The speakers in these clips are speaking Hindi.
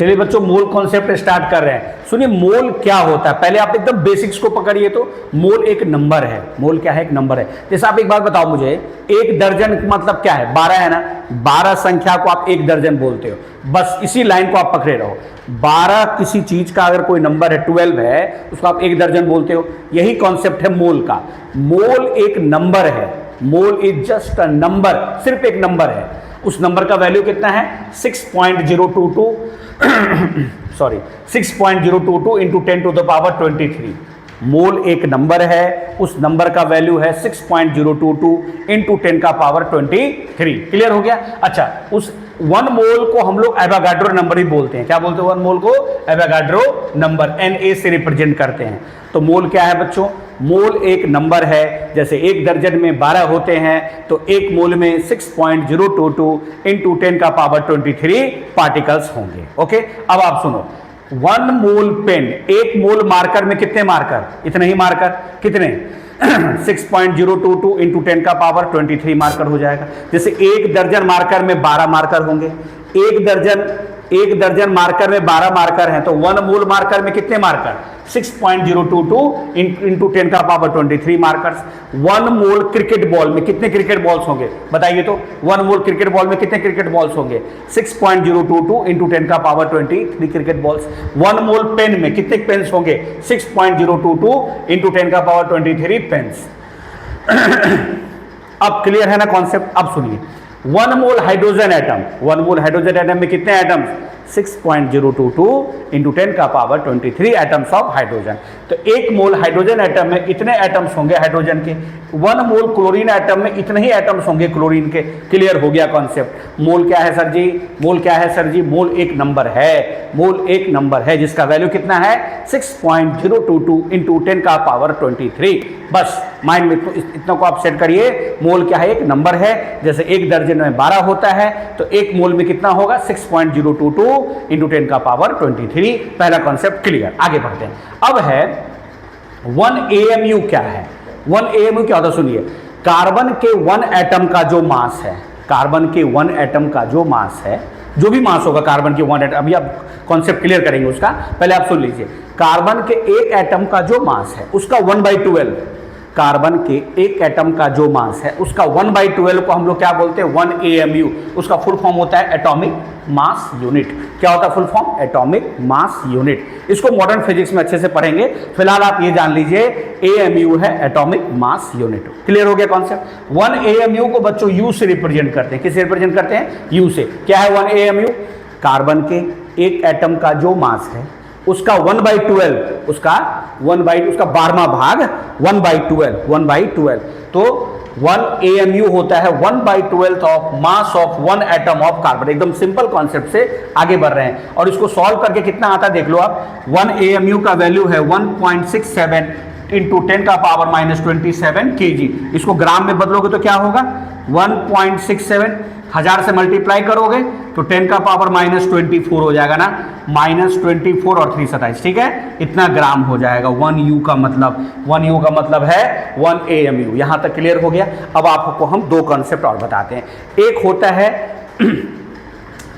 चलिए बच्चों मोल कॉन्सेप्ट स्टार्ट कर रहे हैं। सुनिए मोल क्या होता है, पहले आप एकदम बेसिक्स को पकड़िए। तो मोल एक नंबर है। मोल क्या है? एक नंबर है। जैसे आप एक बात बताओ मुझे, एक दर्जन मतलब क्या है? 12 है ना। 12 संख्या को आप एक दर्जन बोलते हो। बस इसी लाइन को आप पकड़े रहो। 12 किसी चीज का अगर कोई नंबर है, 12 है, उसको आप एक दर्जन बोलते हो। यही कॉन्सेप्ट है मोल का। मोल एक नंबर है। Mole is just a number, सिर्फ एक नंबर है। उस नंबर का वैल्यू कितना है? 6.022 sorry 6.022 into 10 to the power 23। Mole एक नंबर है, उस नंबर का वैल्यू है 6.022 इंटू 10 का पावर 23। क्लियर हो गया? अच्छा, उस 1 मोल को हम लोग एवोगाड्रो नंबर ही बोलते हैं। क्या बोलते हैं? 1 मोल को एवोगाड्रो नंबर, Na से रिप्रेजेंट करते हैं। तो मोल क्या है बच्चों? मोल एक नंबर है। जैसे एक दर्जन में 12 होते हैं तो एक मोल में 6.022 इंटू 10 का पावर 23 पार्टिकल्स होंगे। ओके, अब आप सुनो। 1 मोल पेन, एक मोल मार्कर में कितने मार्कर? इतने ही मार्कर। कितने? 6.022 इंटू 10 का पावर 23 मार्कर हो जाएगा। जैसे एक दर्जन मार्कर में 12 मार्कर होंगे। एक दर्जन मार्कर में 12 मार्कर हैं तो 1 मोल मार्कर में कितने मार्कर? 6.022 इंटू 10 का पावर 23 मार्कर्स। 1 मोल क्रिकेट बॉल में कितने क्रिकेट बॉल्स होंगे? बताइए तो। 1 मोल क्रिकेट बॉल में कितने क्रिकेट बॉल्स होंगे? 6.022 इंटू 10 का पावर 23 क्रिकेट बॉल्स। 1 मोल पेन में कितने पेन्स होंगे? 6.022 इंटू 10 का पावर 23 पेन्स। अब क्लियर है ना कॉन्सेप्ट? अब सुनिए, 1 मोल हाइड्रोजन एटम, 1 मोल हाइड्रोजन एटम में कितने एटम्स? 6.022 इंटू 10 का पावर 23 एटम्स ऑफ हाइड्रोजन। तो 1 मोल हाइड्रोजन एटम में इतने एटम्स होंगे हाइड्रोजन के। 1 मोल क्लोरीन एटम में इतने ही एटम्स होंगे क्लोरीन के। क्लियर हो गया कॉन्सेप्ट? मोल क्या है सर जी? मोल क्या है सर जी? मोल एक नंबर है। मोल एक नंबर है जिसका वैल्यू कितना है? 6.022 इंटू 10 का पावर 23। बस माइंड में इतना को आप सेट करिए। मोल क्या है? एक नंबर है। जैसे एक दर्जन में 12 होता है तो एक मोल में कितना होगा? 6.022 इंटू 10 का पावर 23। पहला कॉन्सेप्ट क्लियर। आगे बढ़ते हैं। अब है 1 AMU क्या है? 1 AMU क्या होता है? सुनिए, कार्बन के 1 एटम का जो मास है, कार्बन के 1 एटम का जो मास है, जो भी मास होगा कार्बन के 1 एटम, अभी आप कॉन्सेप्ट क्लियर करेंगे उसका, पहले आप सुन लीजिए। कार्बन के एक एटम का जो मास है उसका 1/12, कार्बन के एक एटम का जो मास है उसका 1/12 को हम लोग क्या बोलते हैं? 1 AMU। उसका फुल फॉर्म होता है एटॉमिक मास यूनिट। क्या होता है full form? Atomic mass unit. इसको मॉडर्न फिजिक्स में अच्छे से पढ़ेंगे। फिलहाल आप ये जान लीजिए AMU है एटॉमिक मास यूनिट। क्लियर हो गया कॉन्सेप्ट? 1 AMU को बच्चों U से रिप्रेजेंट करते हैं। किससे रिप्रेजेंट करते हैं? U से। क्या है 1 AMU? कार्बन के एक एटम का जो मास है उसका 1/12, उसका 12वां भाग 1/12। तो 1 AMU होता है 1/12 of mass of 1 atom of carbon. एकदम सिंपल कॉन्सेप्ट से आगे बढ़ रहे हैं और इसको सॉल्व करके कितना आता है देख लो आप। 1 AMU का वैल्यू है 1.67 इंटू 10 का पावर -27 kg। इसको ग्राम में बदलोगे तो क्या होगा? 1.67 1000 से मल्टीप्लाई करोगे तो 10 का पावर -24 हो जाएगा ना। -24 और 3 27, ठीक है? इतना ग्राम हो जाएगा। 1 U का मतलब है 1 AMU। यहां तक क्लियर हो गया? अब आपको हम 2 कॉन्सेप्ट और बताते हैं। एक होता है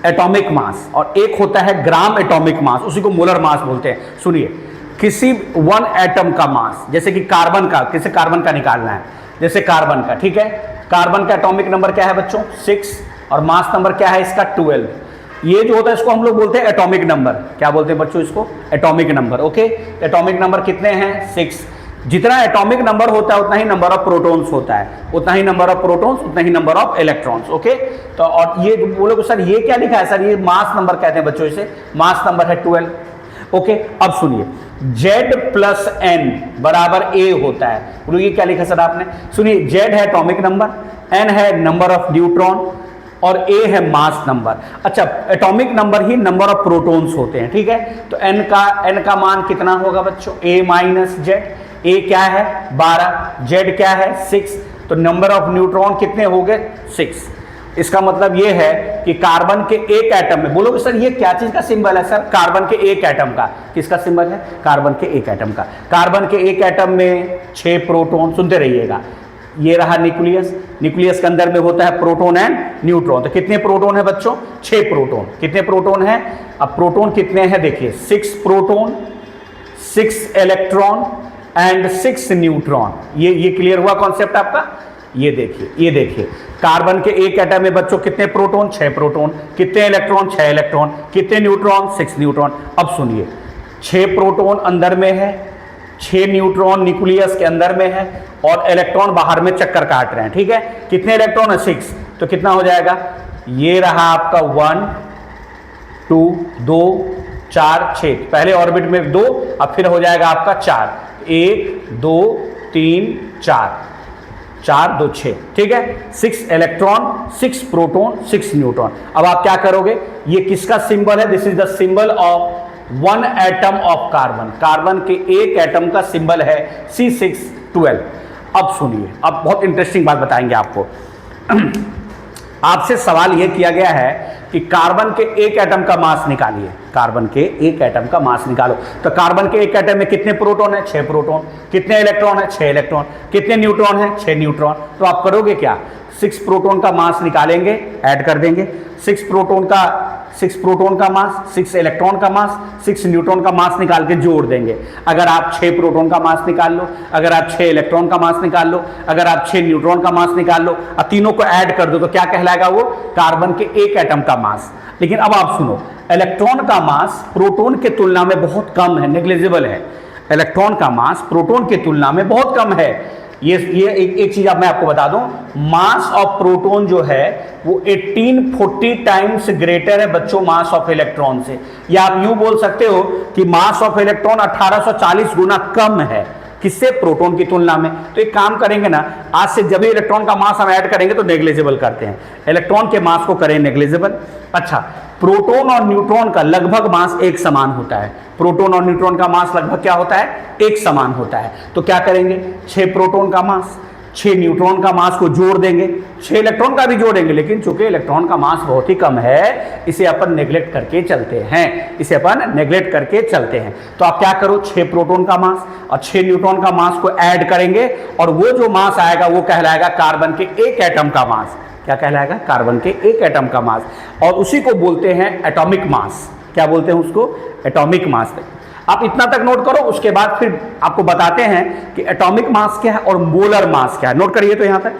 एटॉमिक मास और एक होता है ग्राम एटॉमिक मास, उसी को मोलर मास बोलते हैं। सुनिए, किसी 1 एटम का मास, जैसे कि कार्बन का, किसे कार्बन का निकालना है, जैसे कार्बन का, ठीक है? कार्बन का एटॉमिक नंबर क्या है बच्चों? 6 और मास नंबर क्या है इसका? 12। ये जो होता है इसको हम लोग बोलते हैं एटॉमिक नंबर। क्या बोलते हैं बच्चों इसको? Atomic number. Okay, atomic number कितने हैं? 6। जितना एटॉमिक नंबर होता है उतना ही नंबर ऑफ प्रोटॉन्स होता है, उतना ही नंबर ऑफ प्रोटॉन्स, उतना ही नंबर ऑफ इलेक्ट्रॉन्स। ओके, तो और ये बोलोगे सर ये क्या लिखा है? सर ये मास नंबर कहते हैं बच्चों, इसे मास नंबर है 12। ओके, अब सुनिए, Z + N बराबर A होता है। बोलो ये क्या लिखा सर आपने? सुनिए, Z है एटॉमिक नंबर, N है नंबर ऑफ न्यूट्रॉन और A है मास नंबर। अच्छा, atomic number he number of protons होते हैं, ठीक है? तो N का मान कितना होगा बच्चों? A - Z। A क्या है? 12, Z क्या है? 6। तो नंबर ऑफ न्यूट्रॉन कितने हो गए? 6। इसका मतलब यह है कि कार्बन के एक एटम में, बोलोगे सर ये क्या चीज का सिंबल है? सर कार्बन के एक एटम का। किसका सिंबल है? कार्बन के एक एटम का। कार्बन के एक एटम में 6 प्रोटॉन, सुनते रहिएगा, ये रहा न्यूक्लियस, न्यूक्लियस के अंदर में होता है प्रोटॉन एंड न्यूट्रॉन। तो कितने प्रोटॉन है बच्चों? 6 प्रोटॉन। कितने प्रोटॉन है? अब प्रोटॉन कितने हैं देखिए, 6 प्रोटॉन, 6 इलेक्ट्रॉन एंड 6 न्यूट्रॉन। ये क्लियर हुआ कॉन्सेप्ट आपका? ये देखिए कार्बन के एक एटम में बच्चों कितने प्रोटॉन? 6 प्रोटॉन। कितने इलेक्ट्रॉन? 6 इलेक्ट्रॉन। कितने न्यूट्रॉन? 6 न्यूट्रॉन। अब सुनिए, 6 प्रोटॉन अंदर में है, 6 न्यूट्रॉन न्यूक्लियस के अंदर में है और इलेक्ट्रॉन बाहर में चक्कर काट रहे हैं, ठीक है। कितने इलेक्ट्रॉन है? 6। तो कितना हो जाएगा? ये रहा आपका 1 2 2 4 6, पहले ऑर्बिट में 2, अब फिर हो जाएगा आपका 4, 1 2 3 4 4 2 6, ठीक है। 6 इलेक्ट्रॉन, 6 प्रोटॉन, 6 न्यूट्रॉन। अब आप क्या करोगे? ये किसका सिंबल है? This is the symbol of 1 atom of carbon. Carbon के एक एटम का सिंबल है C612। अब सुनिए, अब बहुत इंटरेस्टिंग बात बताएंगे आपको। आपसे सवाल यह किया गया है कि कार्बन के एक एटम का मास निकालिए। कार्बन के एक एटम का मास निकालो। तो कार्बन के एक एटम में कितने प्रोटॉन है? 6 प्रोटॉन। कितने इलेक्ट्रॉन है? 6 इलेक्ट्रॉन। कितने न्यूट्रॉन है? 6 न्यूट्रॉन। तो आप करोगे क्या? 6 प्रोटॉन का मास निकालेंगे, ऐड कर देंगे। 6 प्रोटॉन का मास, 6 इलेक्ट्रॉन का मास, 6 न्यूट्रॉन का मास निकाल के जोड़ देंगे। अगर आप 6 प्रोटॉन का मास निकाल लो, अगर आप 6 इलेक्ट्रॉन का मास निकाल लो, अगर आप 6 न्यूट्रॉन का मास निकाल लो, अब तीनों को ऐड कर दो तो क्या कहलाएगा? वो कार्बन के एक एटम का मास। लेकिन अब आप सुनो, इलेक्ट्रॉन का मास प्रोटॉन के तुलना में बहुत कम है, नेग्लिजिबल है। इलेक्ट्रॉन का मास प्रोटॉन की तुलना में बहुत कम है। ये एक चीज अब मैं आपको बता दूं, मास ऑफ प्रोटॉन जो है वो 1840 टाइम्स ग्रेटर है बच्चों मास ऑफ इलेक्ट्रॉन से। या आप यूं बोल सकते हो कि मास ऑफ इलेक्ट्रॉन 1840 गुना कम है, किससे? प्रोटॉन की तुलना में। तो एक काम करेंगे ना, आज से जब भी इलेक्ट्रॉन का मास हम ऐड करेंगे तो नेग्लिजिबल करते हैं, इलेक्ट्रॉन के मास को करें नेग्लिजिबल। अच्छा, प्रोटॉन और न्यूट्रॉन का लगभग मास एक समान होता है। प्रोटॉन और न्यूट्रॉन का मास लगभग क्या होता है? एक समान होता है। तो क्या करेंगे? 6 प्रोटॉन का मास, 6 न्यूट्रॉन का मास को जोड़ देंगे, 6 इलेक्ट्रॉन का भी जोड़ेंगे। लेकिन चूंकि इलेक्ट्रॉन का मास बहुत ही कम है, इसे अपन नेग्लेक्ट करके चलते हैं। तो आप क्या करो, 6 प्रोटॉन का मास और 6 न्यूट्रॉन का मास को ऐड करेंगे और वो जो मास आएगा वो कहलाएगा कार्बन के एक एटम का मास। क्या कहलाएगा? कार्बन के एक एटम का मास। और उसी को बोलते हैं एटॉमिक मास। क्या बोलते हैं उसको? Atomic mass. आप इतना तक नोट करो, उसके बाद फिर आपको बताते हैं कि एटॉमिक मास क्या है और मोलर मास क्या है। नोट करिए तो यहां तक।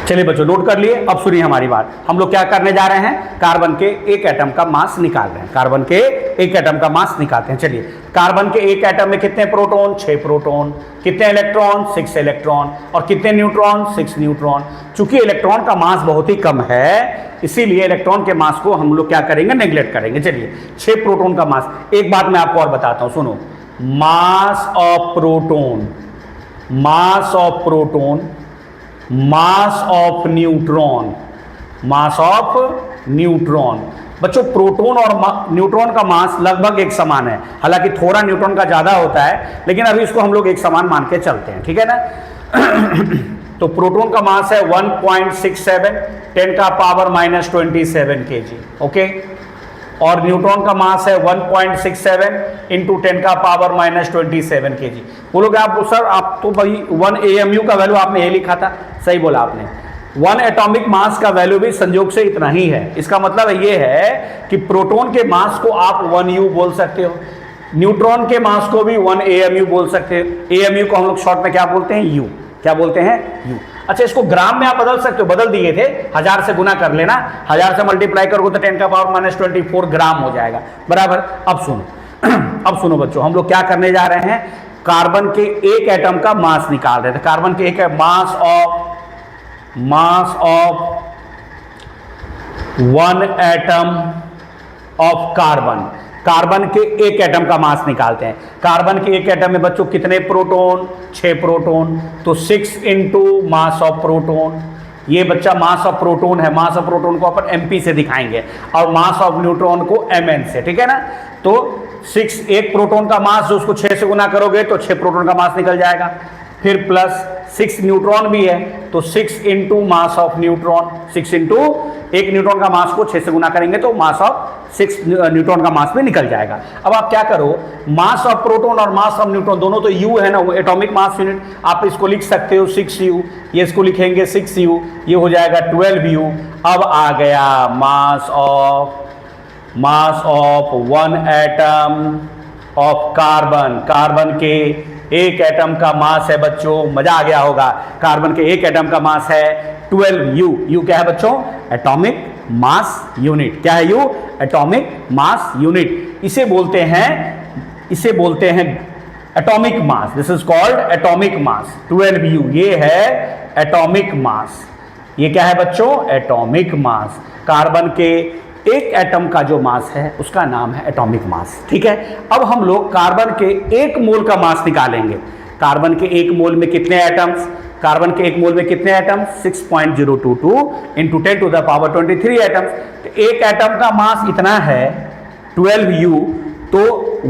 चलिए बच्चों, नोट कर लिए। अब सुनिए हमारी बात, हम लोग क्या करने जा रहे हैं? कार्बन के एक एटम का मास निकाल रहे हैं। कार्बन के एक एटम का मास निकालते हैं। चलिए, कार्बन के एक एटम में कितने प्रोटॉन? 6 प्रोटॉन। कितने इलेक्ट्रॉन? 6 इलेक्ट्रॉन। और कितने न्यूट्रॉन? 6 न्यूट्रॉन। चूंकि इलेक्ट्रॉन का मास बहुत ही कम है, इसीलिए इलेक्ट्रॉन के मास को हम लोग क्या करेंगे? नेग्लेक्ट करेंगे। चलिए, 6 प्रोटॉन का मास। एक बात मैं आपको और बताता हूं, सुनो। Mass of proton, mass of proton, mass of neutron, mass of neutron. बच्चों, प्रोटॉन और न्यूट्रॉन का मास लगभग एक समान है, हालांकि थोड़ा न्यूट्रॉन का ज्यादा होता है, लेकिन अभी इसको हम लोग एक समान मान के चलते हैं, ठीक है ना। तो प्रोटॉन का मास है 1.67 10 का पावर -27 kg, ओके। और न्यूट्रॉन का मास है 1.67 इंटू 10 का पावर -27 kg। बोलोगे आप सर, आप तो भाई 1 AMU का वैल्यू आपने ये लिखा था। सही बोला आपने। 1 एटॉमिक मास का वैल्यू भी संयोग से इतना ही है। इसका मतलब ये है कि प्रोटॉन के मास को आप 1U बोल सकते हो, न्यूट्रॉन के मास को भी 1 AMU बोल सकते हो। AMU को हम लोग शॉर्ट में क्या बोलते हैं? U। क्या बोलते हैं? U। अच्छा, इसको ग्राम में आप बदल सकते हो, बदल दिए थे, 1000 से गुना कर लेना, 1000 से मल्टीप्लाई करोगे तो 10 का पावर -24 ग्राम हो जाएगा, बराबर। अब सुनो बच्चों, हम लोग क्या करने जा रहे हैं? कार्बन के एक एटम का मास निकाल रहे थे। कार्बन के एक mass of 1 atom of carbon. Carbon के एक एटम का मास निकालते हैं। कार्बन के एक एटम में बच्चों कितने प्रोटॉन? 6 प्रोटॉन। तो 6 इंटू मास ऑफ प्रोटॉन। ये बच्चा मास ऑफ प्रोटॉन है। मास ऑफ प्रोटॉन को अपन MP से दिखाएंगे और मास ऑफ न्यूट्रॉन को MN से, ठीक है ना। तो 6, एक प्रोटॉन का मास जो उसको 6 से गुना करोगे तो 6 प्रोटॉन का मास निकल जाएगा। फिर प्लस 6 न्यूट्रॉन भी है, तो 6 into mass of neutron, 6 into एक न्यूट्रॉन का मास को 6 से गुना करेंगे तो मास ऑफ 6 न्यूट्रॉन का मास भी निकल जाएगा। अब आप क्या करो, मास ऑफ प्रोटॉन और मास ऑफ न्यूट्रॉन दोनों तो यू है ना, एटॉमिक मास यूनिट, आप इसको लिख सकते हो 6u, ये इसको लिखेंगे 6u, ये हो जाएगा 12u। अब आ गया mass of 1 atom of carbon, carbon के एक एटम का मास है बच्चों, मजा आ गया होगा, कार्बन के एक एटम का मास है 12u। यू क्या है बच्चों? Atomic mass unit. क्या है यू? Atomic mass unit. इसे बोलते हैं atomic mass, this is called atomic mass. 12u ये है एटॉमिक मास। ये क्या है बच्चों? Atomic mass. कार्बन के एक एटम का जो मास है उसका नाम है एटॉमिक मास। ठीक है, अब हम लोग कार्बन के एक मोल का मास निकालेंगे। कार्बन के एक मोल में कितने एटम्स? कार्बन के एक मोल में कितने atoms? 6.022 into 10 to the power 23 atoms. तो एक एटम का मास इतना है 12u, तो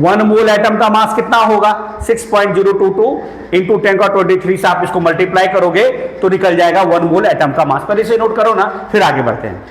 1 मोल एटम का मास कितना होगा? 6.022 इंटू 10 का 23 से आप इसको मल्टीप्लाई करोगे तो निकल जाएगा 1 मोल एटम का मास। पर इसे नोट करो ना, फिर आगे बढ़ते हैं।